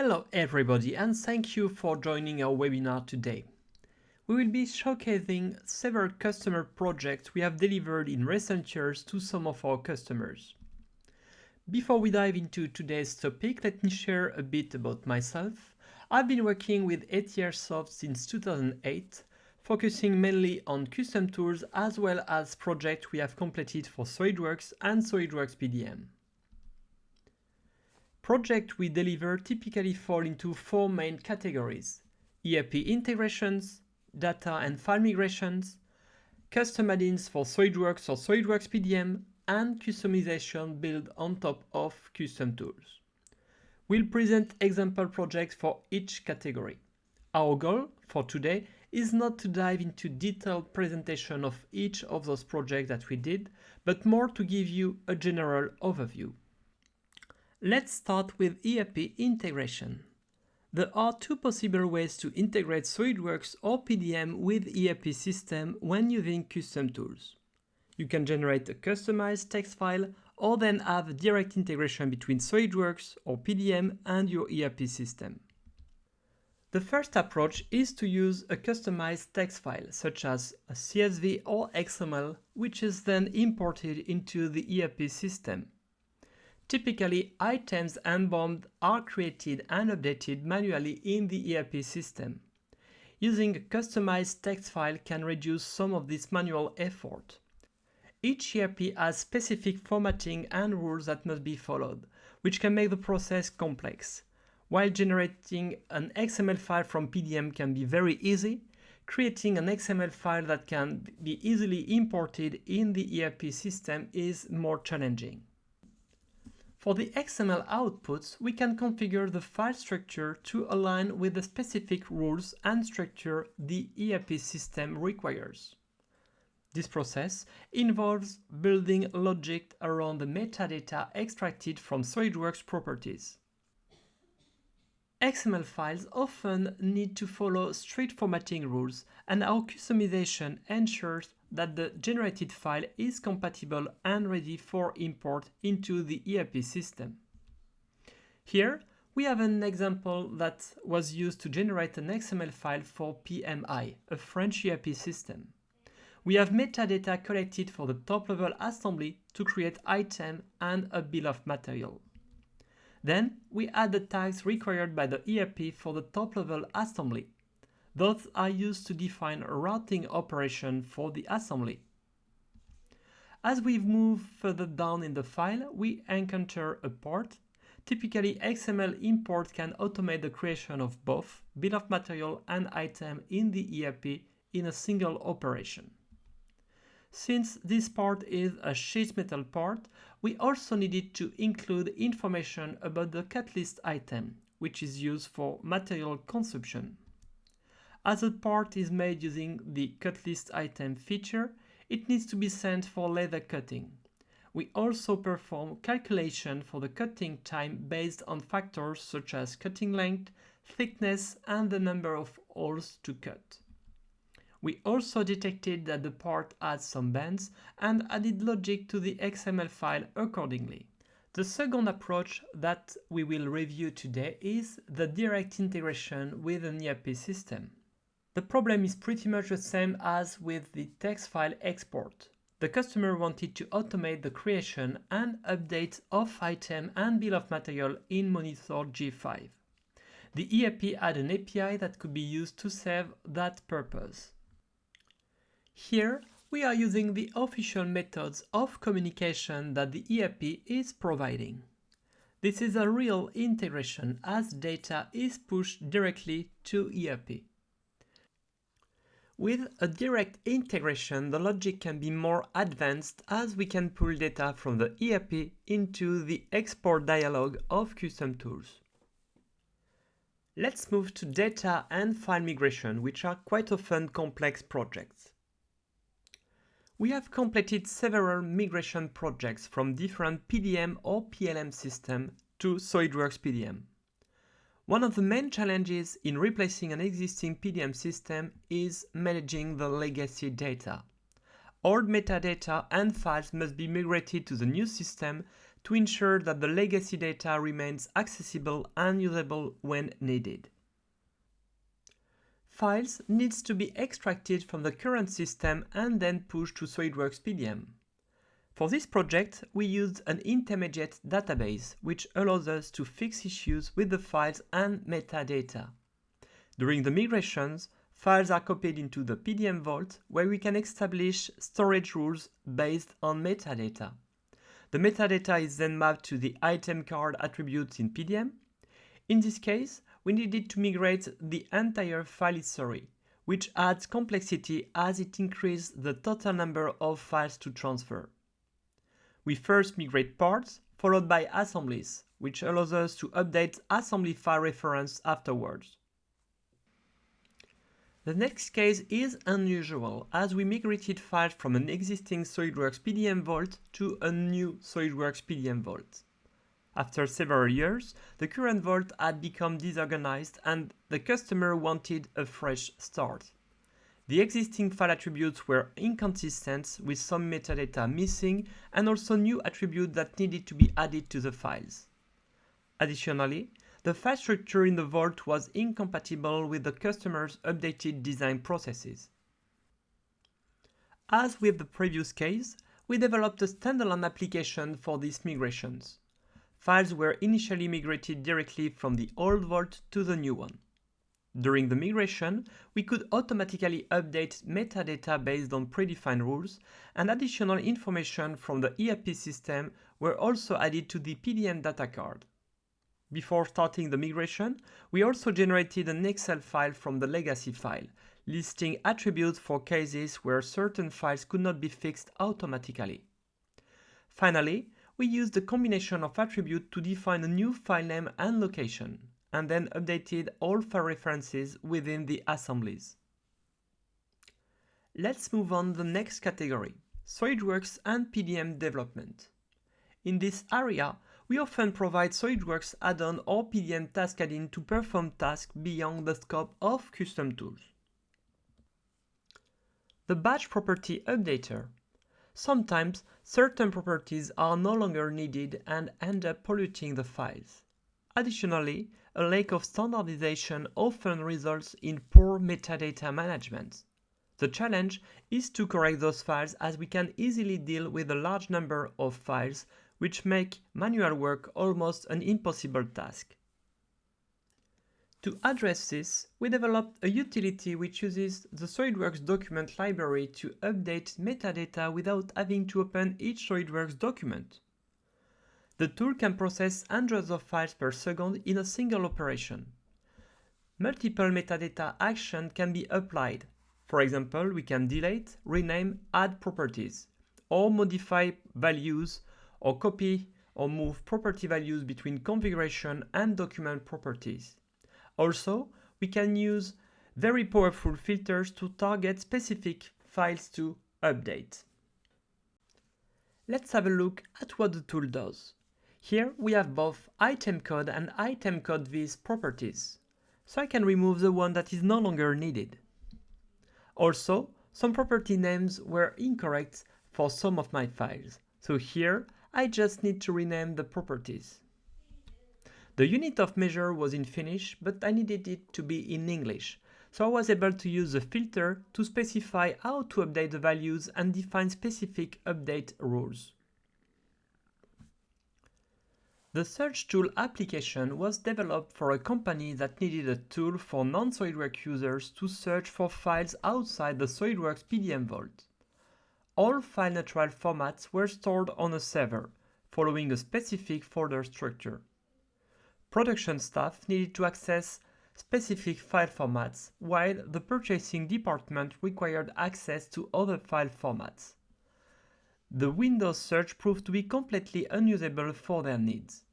Hello everybody and thank you for joining our webinar today. We will be showcasing several customer projects we have delivered in recent years to some of our customers. Before we dive into today's topic, let me share a bit about myself. I've been working with Etiersoft since 2008, focusing mainly on custom tools as well as projects we have completed for SolidWorks and SolidWorks PDM. Projects we deliver typically fall into four main categories: ERP integrations, data and file migrations, custom add-ins for SolidWorks or SolidWorks PDM, and customization built on top of custom tools. We'll present example projects for each category. Our goal for today is not to dive into detailed presentation of each of those projects that we did, but more to give you a general overview. Let's start with ERP integration. There are two possible ways to integrate SolidWorks or PDM with ERP system when using custom tools. You can generate a customized text file or then have direct integration between SolidWorks or PDM and your ERP system. The first approach is to use a customized text file such as a CSV or XML, which is then imported into the ERP system. Typically, items and bonds are created and updated manually in the ERP system. Using a customized text file can reduce some of this manual effort. Each ERP has specific formatting and rules that must be followed, which can make the process complex. While generating an XML file from PDM can be very easy, creating an XML file that can be easily imported in the ERP system is more challenging. For the XML outputs, we can configure the file structure to align with the specific rules and structure the ERP system requires. This process involves building logic around the metadata extracted from SolidWorks properties. XML files often need to follow strict formatting rules, and our customization ensures that the generated file is compatible and ready for import into the ERP system. Here, we have an example that was used to generate an XML file for PMI, a French ERP system. We have metadata collected for the top-level assembly to create item and a bill of material. Then, we add the tags required by the ERP for the top-level assembly. Those are used to define a routing operation for the assembly. As we move further down in the file, we encounter a port. Typically, XML import can automate the creation of both bill of material and item in the ERP in a single operation. Since this part is a sheet metal part, we also needed to include information about the catalyst item, which is used for material consumption. As a part is made using the catalyst item feature, it needs to be sent for laser cutting. We also perform calculation for the cutting time based on factors such as cutting length, thickness, and the number of holes to cut. We also detected that the part had some bends and added logic to the XML file accordingly. The second approach that we will review today is the direct integration with an ERP system. The problem is pretty much the same as with the text file export. The customer wanted to automate the creation and update of item and bill of material in Monitor G5. The ERP had an API that could be used to serve that purpose. Here, we are using the official methods of communication that the ERP is providing. This is a real integration as data is pushed directly to ERP. With a direct integration, the logic can be more advanced as we can pull data from the ERP into the export dialog of custom tools. Let's move to data and file migration, which are quite often complex projects. We have completed several migration projects from different PDM or PLM systems to SolidWorks PDM. One of the main challenges in replacing an existing PDM system is managing the legacy data. All metadata and files must be migrated to the new system to ensure that the legacy data remains accessible and usable when needed. Files needs to be extracted from the current system and then pushed to SOLIDWORKS PDM. For this project, we used an intermediate database, which allows us to fix issues with the files and metadata. During the migrations, files are copied into the PDM Vault, where we can establish storage rules based on metadata. The metadata is then mapped to the item card attributes in PDM. In this case, we needed to migrate the entire file history, which adds complexity as it increases the total number of files to transfer. We first migrate parts, followed by assemblies, which allows us to update assembly file reference afterwards. The next case is unusual, as we migrated files from an existing SOLIDWORKS PDM Vault to a new SOLIDWORKS PDM Vault. After several years, the current vault had become disorganized and the customer wanted a fresh start. The existing file attributes were inconsistent, with some metadata missing and also new attributes that needed to be added to the files. Additionally, the file structure in the vault was incompatible with the customer's updated design processes. As with the previous case, we developed a standalone application for these migrations. Files were initially migrated directly from the old vault to the new one. During the migration, we could automatically update metadata based on predefined rules, and additional information from the ERP system were also added to the PDM data card. Before starting the migration, we also generated an Excel file from the legacy file, listing attributes for cases where certain files could not be fixed automatically. Finally, we used a combination of attributes to define a new file name and location, and then updated all file references within the assemblies. Let's move on to the next category, SOLIDWORKS and PDM development. In this area, we often provide SOLIDWORKS add-on or PDM task add-in to perform tasks beyond the scope of custom tools. The batch property updater. Sometimes certain properties are no longer needed and end up polluting the files. Additionally, a lack of standardization often results in poor metadata management. The challenge is to correct those files, as we can easily deal with a large number of files, which make manual work almost an impossible task. To address this, we developed a utility which uses the SOLIDWORKS document library to update metadata without having to open each SOLIDWORKS document. The tool can process hundreds of files per second in a single operation. Multiple metadata actions can be applied. For example, we can delete, rename, add properties, or modify values, or copy or move property values between configuration and document properties. Also, we can use very powerful filters to target specific files to update. Let's have a look at what the tool does. Here we have both item code and item code viz properties, so I can remove the one that is no longer needed. Also, some property names were incorrect for some of my files, so here I just need to rename the properties. The unit of measure was in Finnish, but I needed it to be in English, so I was able to use the filter to specify how to update the values and define specific update rules. The search tool application was developed for a company that needed a tool for non-SOLIDWORKS users to search for files outside the SOLIDWORKS PDM Vault. All file-neutral formats were stored on a server, following a specific folder structure. Production staff needed to access specific file formats, while the purchasing department required access to other file formats. The Windows search proved to be completely unusable for their needs.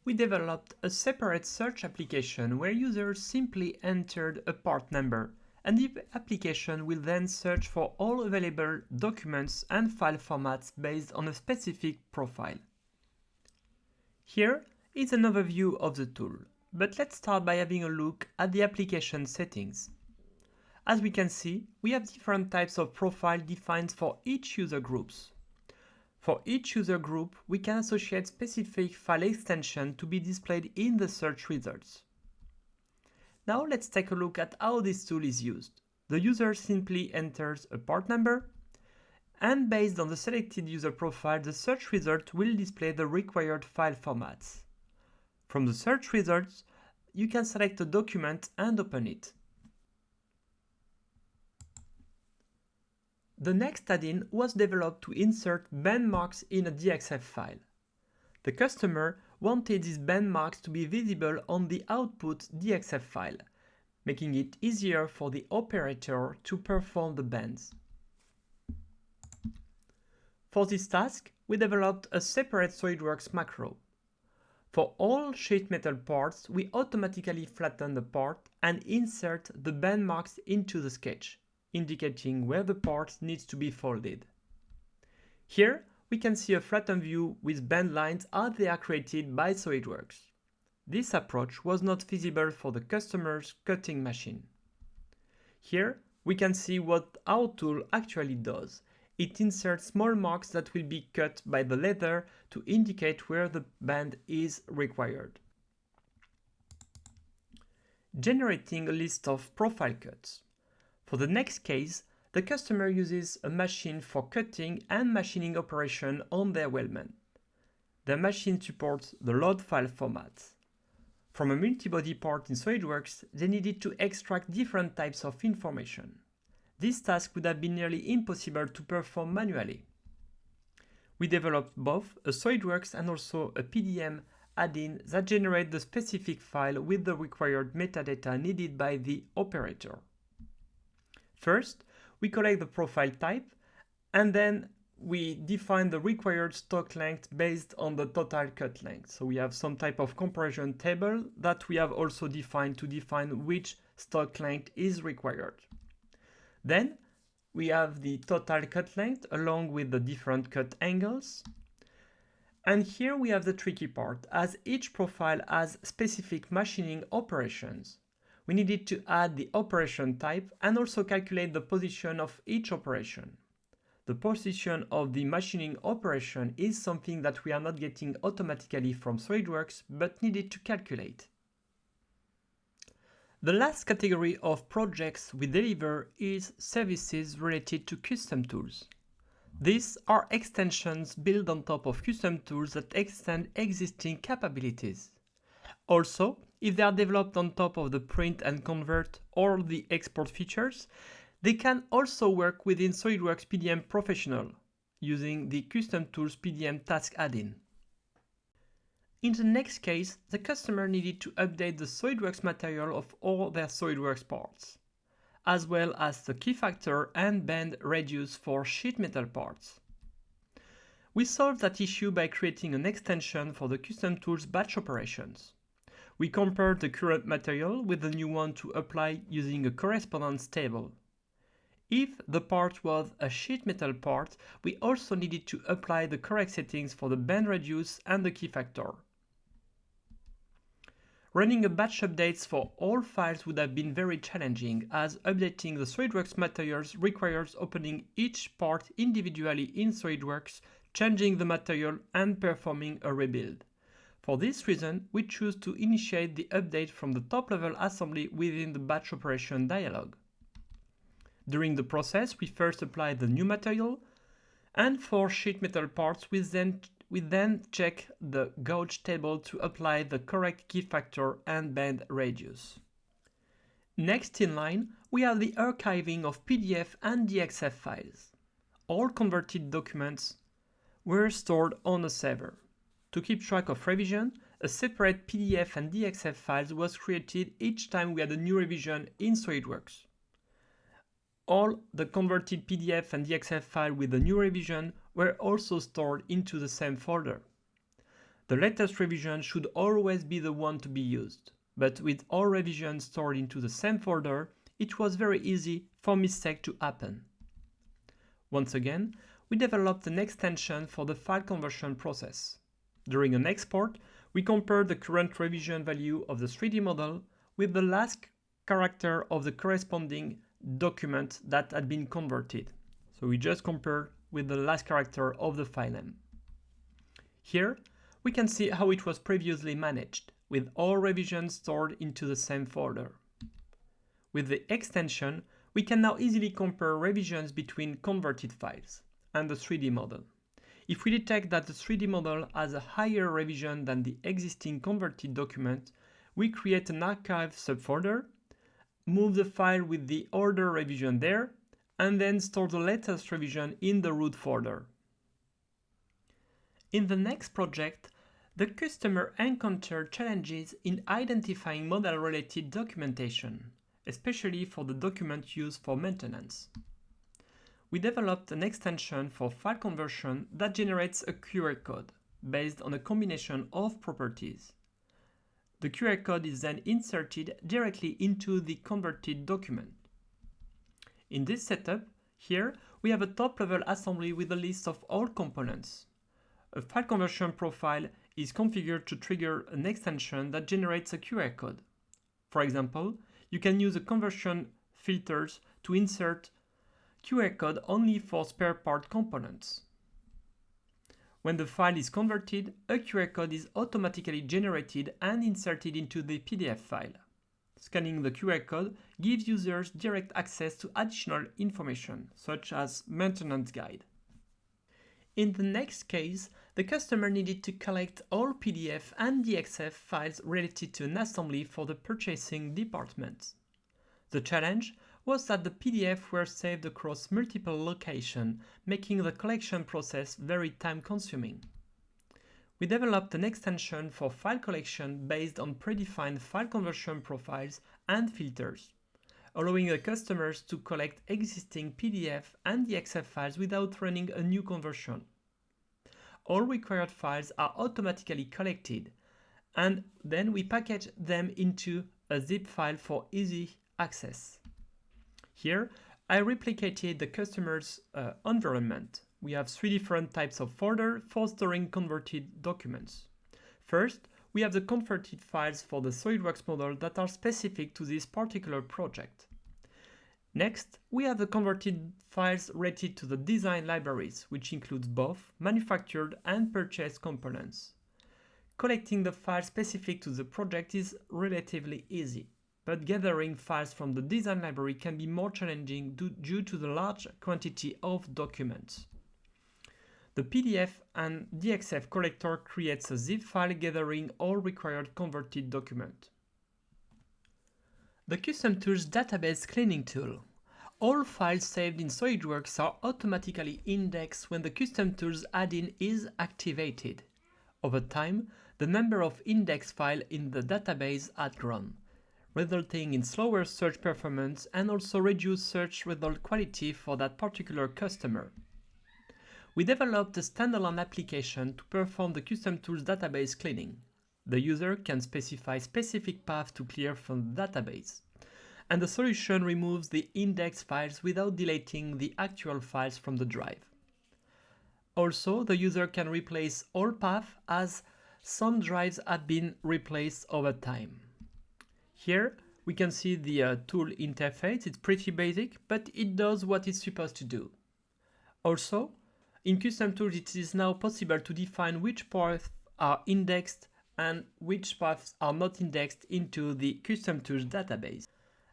We developed a separate search application where users simply entered a part number, and the application will then search for all available documents and file formats based on a specific profile. Here is an overview of the tool, but let's start by having a look at the application settings. As we can see, we have different types of profile defined for each user groups. For each user group, we can associate specific file extension to be displayed in the search results. Now let's take a look at how this tool is used. The user simply enters a part number, and based on the selected user profile, the search result will display the required file formats. From the search results, you can select a document and open it. The next add-in was developed to insert band marks in a DXF file. The customer wanted these band marks to be visible on the output DXF file, making it easier for the operator to perform the bands. For this task, we developed a separate SolidWorks macro. For all sheet metal parts, we automatically flatten the part and insert the band marks into the sketch, indicating where the part needs to be folded. Here, we can see a flattened view with band lines as they are created by SolidWorks. This approach was not feasible for the customer's cutting machine. Here, we can see what our tool actually does. It inserts small marks that will be cut by the lather to indicate where the band is required. Generating a list of profile cuts. For the next case, the customer uses a machine for cutting and machining operation on their weldment. The machine supports the load file format. From a multi-body part in SolidWorks, they needed to extract different types of information. This task would have been nearly impossible to perform manually. We developed both a SolidWorks and also a PDM add-in that generate the specific file with the required metadata needed by the operator. First, we collect the profile type, and then we define the required stock length based on the total cut length. So we have some type of comparison table that we have also defined to define which stock length is required. Then we have the total cut length along with the different cut angles. And here we have the tricky part, as each profile has specific machining operations. We needed to add the operation type and also calculate the position of each operation. The position of the machining operation is something that we are not getting automatically from SolidWorks, but needed to calculate. The last category of projects we deliver is services related to custom tools. These are extensions built on top of custom tools that extend existing capabilities. Also, if they are developed on top of the print and convert or the export features, they can also work within SolidWorks PDM Professional using the Custom Tools PDM Task add-in. In the next case, the customer needed to update the SolidWorks material of all their SolidWorks parts, as well as the key factor and bend radius for sheet metal parts. We solved that issue by creating an extension for the Custom Tools batch operations. We compared the current material with the new one to apply using a correspondence table. If the part was a sheet metal part, we also needed to apply the correct settings for the bend radius and the key factor. Running a batch updates for all files would have been very challenging, as updating the SolidWorks materials requires opening each part individually in SolidWorks, changing the material and performing a rebuild. For this reason, we choose to initiate the update from the top-level assembly within the batch operation dialog. During the process, we first apply the new material, and for sheet metal parts, we then check the gauge table to apply the correct key factor and bend radius. Next in line, we have the archiving of PDF and DXF files. All converted documents were stored on a server. To keep track of revision, a separate PDF and DXF files was created each time we had a new revision in SolidWorks. All the converted PDF and DXF file with the new revision were also stored into the same folder. The latest revision should always be the one to be used, but with all revisions stored into the same folder, it was very easy for mistake to happen. Once again, we developed an extension for the file conversion process. During an export, we compared the current revision value of the 3D model with the last character of the corresponding document that had been converted. So we just compare with the last character of the file name. Here, we can see how it was previously managed, with all revisions stored into the same folder. With the extension, we can now easily compare revisions between converted files and the 3D model. If we detect that the 3D model has a higher revision than the existing converted document, we create an archive subfolder, move the file with the older revision there, and then store the latest revision in the root folder. In the next project, the customer encountered challenges in identifying model-related documentation, especially for the document used for maintenance. We developed an extension for file conversion that generates a QR code based on a combination of properties. The QR code is then inserted directly into the converted document. In this setup, here we have a top-level assembly with a list of all components. A file conversion profile is configured to trigger an extension that generates a QR code. For example, you can use a conversion filters to insert QR code only for spare part components. When the file is converted, a QR code is automatically generated and inserted into the PDF file. Scanning the QR code gives users direct access to additional information, such as maintenance guide. In the next case, the customer needed to collect all PDF and DXF files related to an assembly for the purchasing department. The challenge was that the PDF were saved across multiple locations, making the collection process very time-consuming. We developed an extension for file collection based on predefined file conversion profiles and filters, allowing the customers to collect existing PDF and DXF files without running a new conversion. All required files are automatically collected, and then we package them into a zip file for easy access. Here, I replicated the customer's environment. We have 3 different types of folders for storing converted documents. First, we have the converted files for the SolidWorks model that are specific to this particular project. Next, we have the converted files related to the design libraries, which includes both manufactured and purchased components. Collecting the files specific to the project is relatively easy, but gathering files from the design library can be more challenging due to the large quantity of documents. The PDF and DXF collector creates a zip file gathering all required converted documents. The Custom Tools database cleaning tool. All files saved in SolidWorks are automatically indexed when the Custom Tools add-in is activated. Over time, the number of indexed files in the database has grown, resulting in slower search performance and also reduced search result quality for that particular customer. We developed a standalone application to perform the Custom Tools database cleaning. The user can specify specific paths to clear from the database, and the solution removes the indexed files without deleting the actual files from the drive. Also, the user can replace all paths as some drives have been replaced over time. Here, we can see the tool interface. It's pretty basic, but it does what it's supposed to do. Also, in Custom Tools, it is now possible to define which paths are indexed and which paths are not indexed into the Custom Tools database.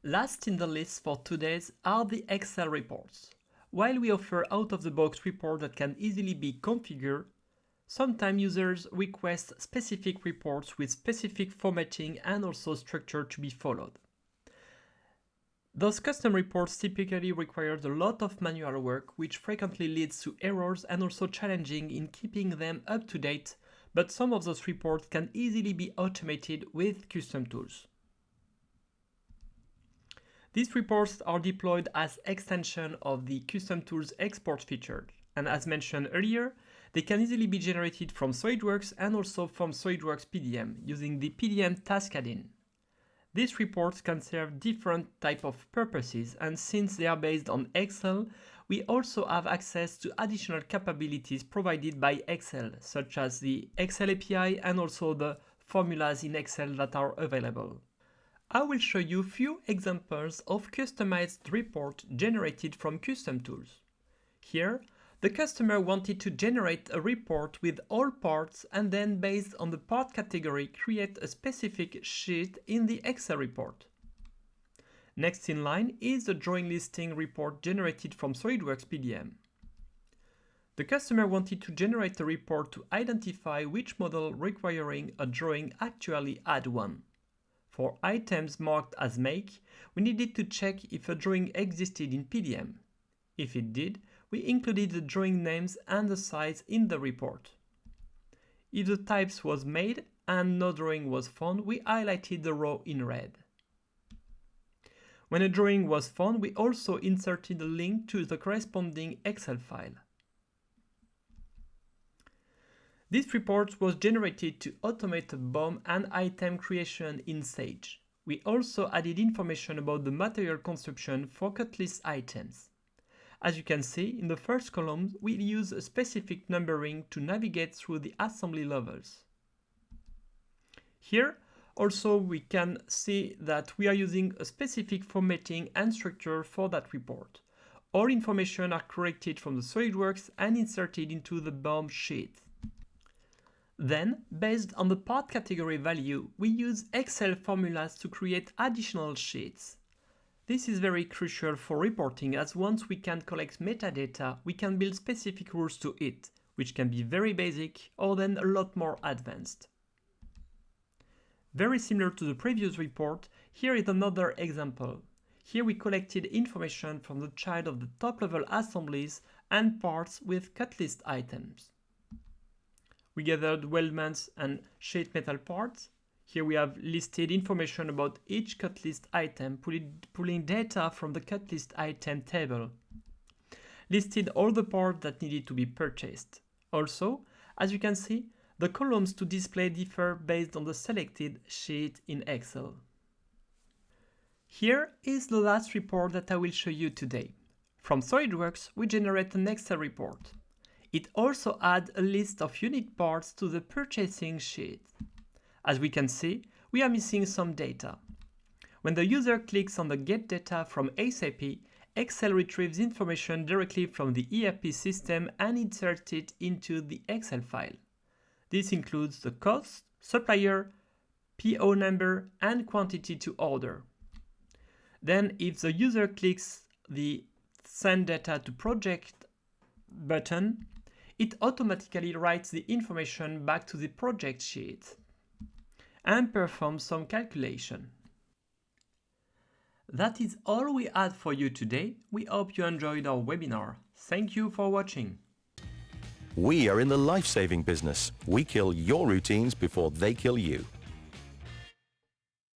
Last in the list for today's are the Excel reports. While we offer out-of-the-box reports that can easily be configured, sometimes users request specific reports with specific formatting and also structure to be followed. Those custom reports typically require a lot of manual work, which frequently leads to errors and also challenging in keeping them up to date, but some of those reports can easily be automated with Custom Tools. These reports are deployed as extension of the Custom Tools export feature, and as mentioned earlier, they can easily be generated from SolidWorks and also from SolidWorks PDM using the PDM task add-in. These reports can serve different types of purposes, and since they are based on Excel, we also have access to additional capabilities provided by Excel, such as the Excel API and also the formulas in Excel that are available. I will show you few examples of customized report generated from custom tools. Here, the customer wanted to generate a report with all parts and then based on the part category create a specific sheet in the Excel report. Next in line is the drawing listing report generated from SolidWorks PDM. The customer wanted to generate a report to identify which model requiring a drawing actually had one. For items marked as make, we needed to check if a drawing existed in PDM. If it did, we included the drawing names and the size in the report. If the types was made and no drawing was found, we highlighted the row in red. When a drawing was found, we also inserted a link to the corresponding Excel file. This report was generated to automate a BOM and item creation in Sage. We also added information about the material consumption for cut list items. As you can see, in the first column, we use a specific numbering to navigate through the assembly levels. Here, also we can see that we are using a specific formatting and structure for that report. All information are corrected from the SolidWorks and inserted into the BOM sheet. Then, based on the part category value, we use Excel formulas to create additional sheets. This is very crucial for reporting, as once we can collect metadata, we can build specific rules to it, which can be very basic or then a lot more advanced. Very similar to the previous report, here is another example. Here we collected information from the child of the top-level assemblies and parts with cut list items. We gathered weldments and sheet metal parts. Here we have listed information about each cut list item, pulling data from the cut list item table. Listed all the parts that needed to be purchased. Also, as you can see, the columns to display differ based on the selected sheet in Excel. Here is the last report that I will show you today. From SolidWorks, we generate an Excel report. It also adds a list of unit parts to the purchasing sheet. As we can see, we are missing some data. When the user clicks on the Get Data from SAP, Excel retrieves information directly from the ERP system and inserts it into the Excel file. This includes the cost, supplier, PO number, and quantity to order. Then, if the user clicks the Send Data to Project button, it automatically writes the information back to the project sheet and performs some calculation. That is all we had for you today. We hope you enjoyed our webinar. Thank you for watching. We are in the life-saving business. We kill your routines before they kill you.